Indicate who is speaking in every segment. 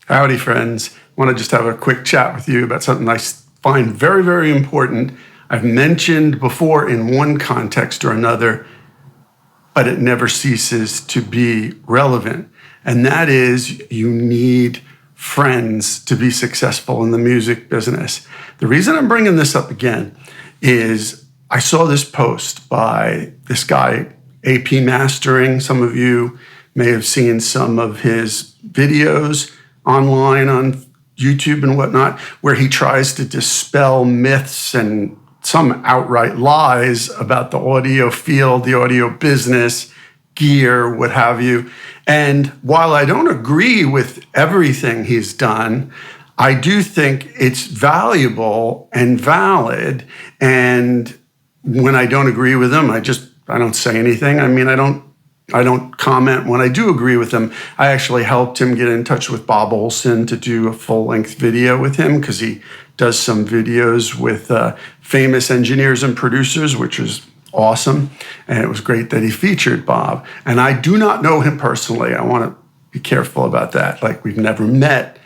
Speaker 1: Howdy, friends. I want to just have a quick chat with you about something I find very, very important. I've mentioned before in one context or another, but it never ceases to be relevant. And that is, you need friends to be successful in the music business. The reason I'm bringing this up again is I saw this post by this guy, AP Mastering. Some of you may have seen some of his videos online on YouTube and whatnot, where he tries to dispel myths and some outright lies about the audio field, the audio business, gear, what have you. And while I don't agree with everything he's done, I do think it's valuable and valid. And when I don't agree with him, I don't say anything. I mean, I don't comment when I do agree with him. I actually helped him get in touch with Bob Olson to do a full-length video with him because he does some videos with famous engineers and producers, which is awesome. And it was great that he featured Bob. And I do not know him personally. I want to be careful about that. Like, we've never met.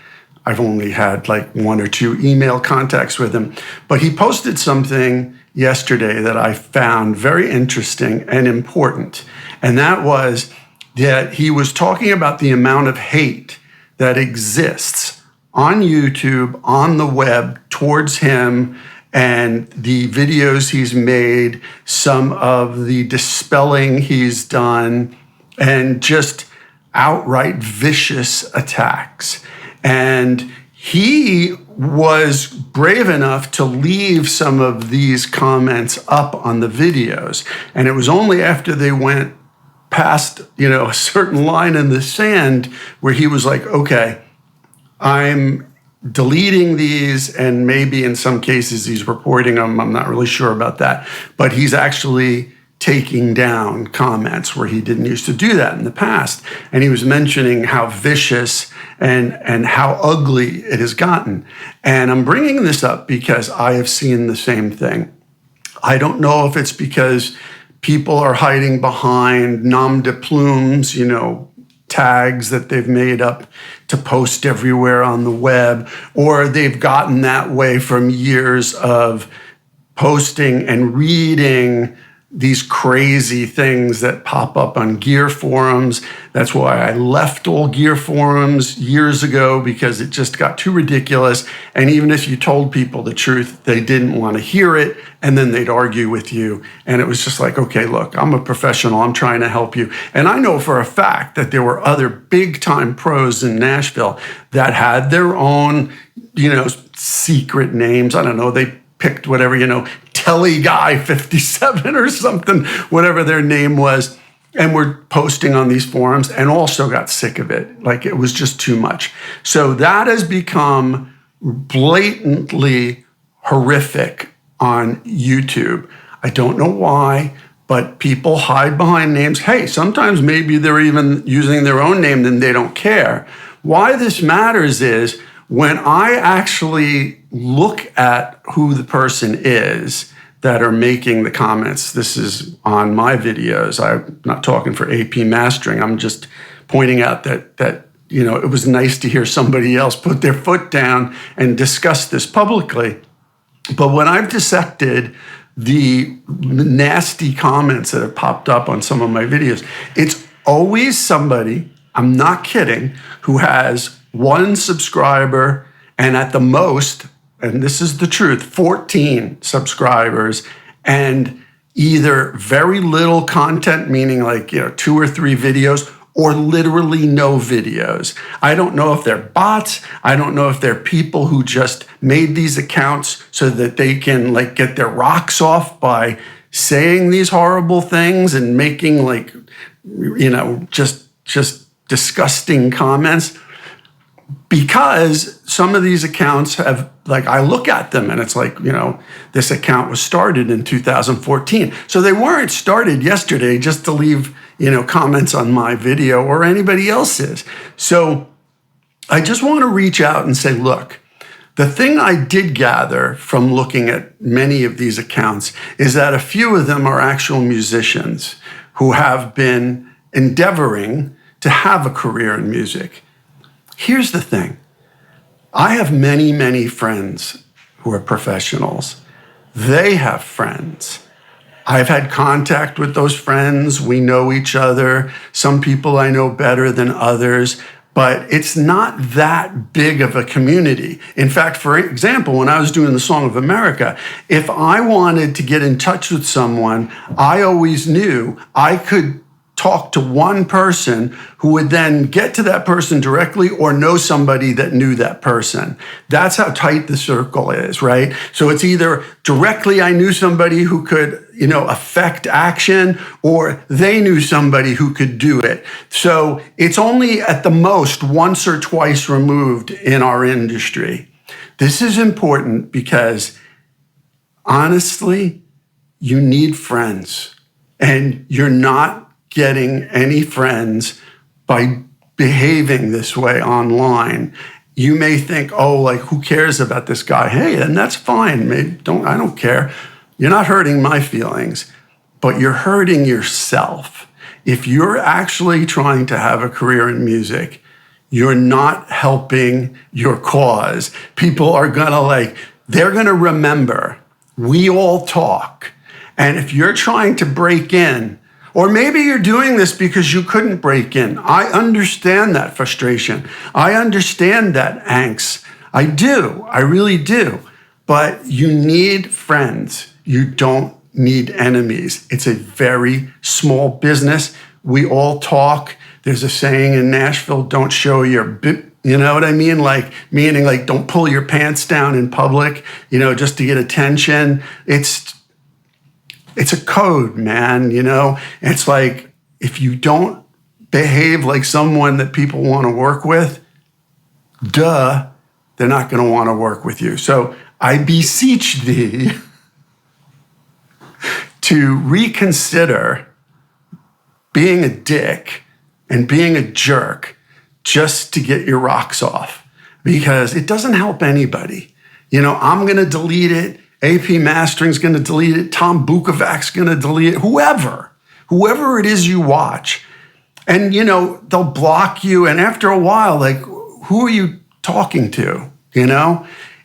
Speaker 1: I've only had like 1 or 2 email contacts with him. But he posted something yesterday that I found very interesting and important. And that was that he was talking about the amount of hate that exists on YouTube, on the web, towards him, and the videos he's made, some of the dispelling he's done, and just outright vicious attacks. And he was brave enough to leave some of these comments up on the videos. And it was only after they went past, a certain line in the sand where he was like, okay, I'm deleting these, and maybe in some cases he's reporting them. I'm not really sure about that. But he's actually taking down comments where he didn't used to do that in the past. And he was mentioning how vicious and how ugly it has gotten. And I'm bringing this up because I have seen the same thing. I don't know if it's because people are hiding behind nom de plumes, tags that they've made up to post everywhere on the web, or they've gotten that way from years of posting and reading these crazy things that pop up on gear forums. That's why I left all gear forums years ago, because it just got too ridiculous. And even if you told people the truth, they didn't want to hear it, and then they'd argue with you. And it was just like, okay, look, I'm a professional. I'm trying to help you. And I know for a fact that there were other big-time pros in Nashville that had their own, secret names. I don't know, they picked whatever, Telly Guy 57 or something, whatever their name was, and were posting on these forums, and also got sick of it. Like, it was just too much. So that has become blatantly horrific on YouTube. I don't know why, but people hide behind names. Hey, sometimes maybe they're even using their own name and they don't care. Why this matters is, when I actually look at who the person is that are making the comments, this is on my videos. I'm not talking for AP Mastering. I'm just pointing out that it was nice to hear somebody else put their foot down and discuss this publicly. But when I've dissected the nasty comments that have popped up on some of my videos, it's always somebody, I'm not kidding, who has 1 subscriber, and at the most, and this is the truth, 14 subscribers, and either very little content, meaning like 2 or 3 videos, or literally no videos. I don't know if they're bots. I don't know if they're people who just made these accounts so that they can get their rocks off by saying these horrible things and making just disgusting comments. Because some of these accounts have, I look at them and it's this account was started in 2014. So they weren't started yesterday just to leave, comments on my video or anybody else's. So I just want to reach out and say, look, the thing I did gather from looking at many of these accounts is that a few of them are actual musicians who have been endeavoring to have a career in music. Here's the thing. I have many, many friends who are professionals. They have friends. I've had contact with those friends. We know each other. Some people I know better than others, but it's not that big of a community. In fact, for example, when I was doing the Song of America, if I wanted to get in touch with someone, I always knew I could talk to one person who would then get to that person directly or know somebody that knew that person. That's how tight the circle is, right? So it's either directly I knew somebody who could, affect action, or they knew somebody who could do it. So it's only at the most once or twice removed in our industry. This is important because honestly, you need friends, and you're not getting any friends by behaving this way online. You may think, who cares about this guy? Hey, and that's fine. I don't care. You're not hurting my feelings, but you're hurting yourself. If you're actually trying to have a career in music, you're not helping your cause. People are they're gonna remember, we all talk. And if you're trying to break in, or maybe you're doing this because you couldn't break in. I understand that frustration. I understand that angst. I do. I really do. But you need friends. You don't need enemies. It's a very small business. We all talk. There's a saying in Nashville, don't show your you know what I mean? Meaning don't pull your pants down in public, just to get attention. It's a code, man, It's like, if you don't behave like someone that people want to work with, they're not going to want to work with you. So I beseech thee to reconsider being a dick and being a jerk just to get your rocks off, because it doesn't help anybody. I'm going to delete it. AP Mastering's going to delete it. Tom Bukovac's going to delete it. Whoever it is you watch. And, they'll block you. And after a while, who are you talking to?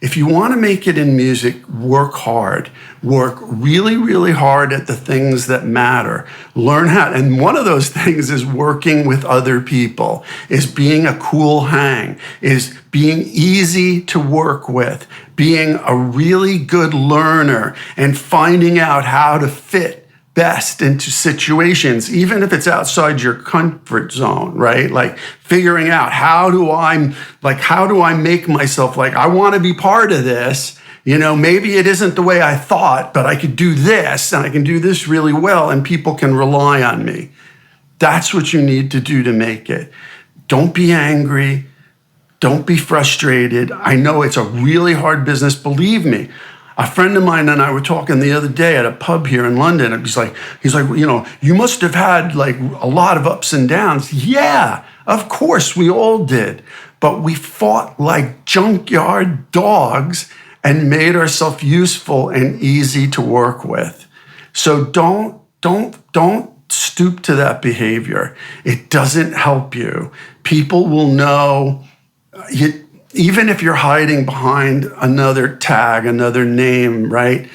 Speaker 1: If you want to make it in music, work hard. Work really, really hard at the things that matter. Learn how. And one of those things is working with other people, is being a cool hang, is being easy to work with, being a really good learner, and finding out how to fit best into situations, even if it's outside your comfort zone, right? Figuring out how do I make myself I want to be part of this. Maybe it isn't the way I thought, but I could do this, and I can do this really well, and people can rely on me. That's what you need to do to make it. Don't be angry. Don't be frustrated. I know it's a really hard business. Believe me. A friend of mine and I were talking the other day at a pub here in London. And he's like, you must have had a lot of ups and downs. Yeah, of course we all did. But we fought like junkyard dogs and made ourselves useful and easy to work with. So don't stoop to that behavior. It doesn't help you. People will know even if you're hiding behind another tag, another name, right?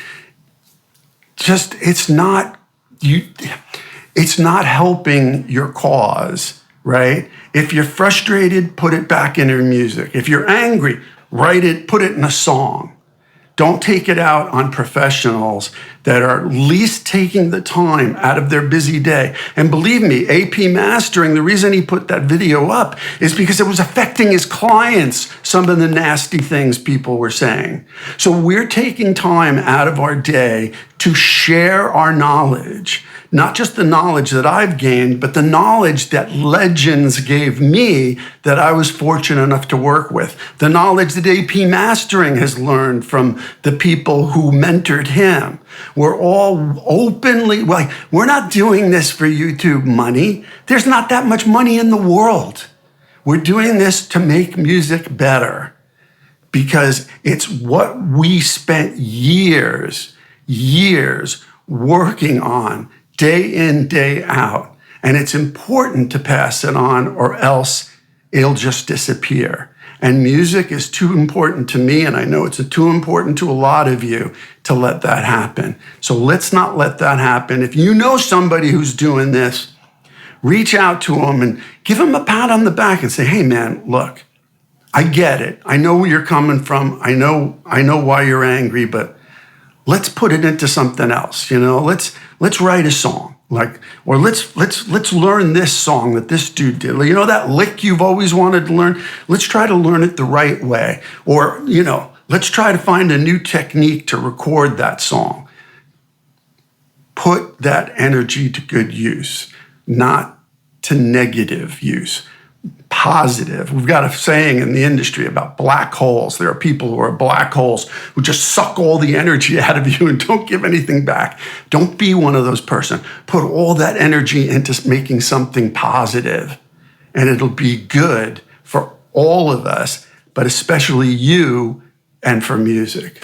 Speaker 1: It's not helping your cause, right? If you're frustrated, put it back in your music. If you're angry, write it, put it in a song. Don't take it out on professionals that are least taking the time out of their busy day. And believe me, AP Mastering, the reason he put that video up is because it was affecting his clients, some of the nasty things people were saying. So we're taking time out of our day to share our knowledge, not just the knowledge that I've gained, but the knowledge that legends gave me that I was fortunate enough to work with, the knowledge that AP Mastering has learned from the people who mentored him. We're all openly, we're not doing this for YouTube money. There's not that much money in the world. We're doing this to make music better because it's what we spent years working on, day in, day out. And it's important to pass it on, or else it'll just disappear. And music is too important to me, and I know it's too important to a lot of you to let that happen. So let's not let that happen. If you know somebody who's doing this, reach out to them and give them a pat on the back and say, hey man, look, I get it. I know where you're coming from. I know why you're angry, but let's put it into something else. Let's write a song. Or let's learn this song that this dude did. That lick you've always wanted to learn? Let's try to learn it the right way. Or, let's try to find a new technique to record that song. Put that energy to good use, not to negative use. Positive. We've got a saying in the industry about black holes. There are people who are black holes who just suck all the energy out of you and don't give anything back. Don't be one of those person. Put all that energy into making something positive, and it'll be good for all of us, but especially you and for music.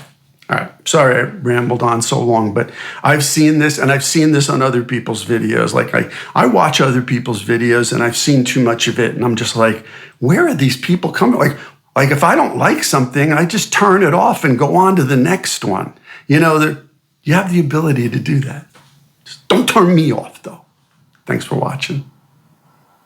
Speaker 1: All right, sorry I rambled on so long, but I've seen this, and I've seen this on other people's videos. I watch other people's videos, and I've seen too much of it, and I'm just like, where are these people coming? Like if I don't like something, I just turn it off and go on to the next one. You have the ability to do that. Just don't turn me off, though. Thanks for watching.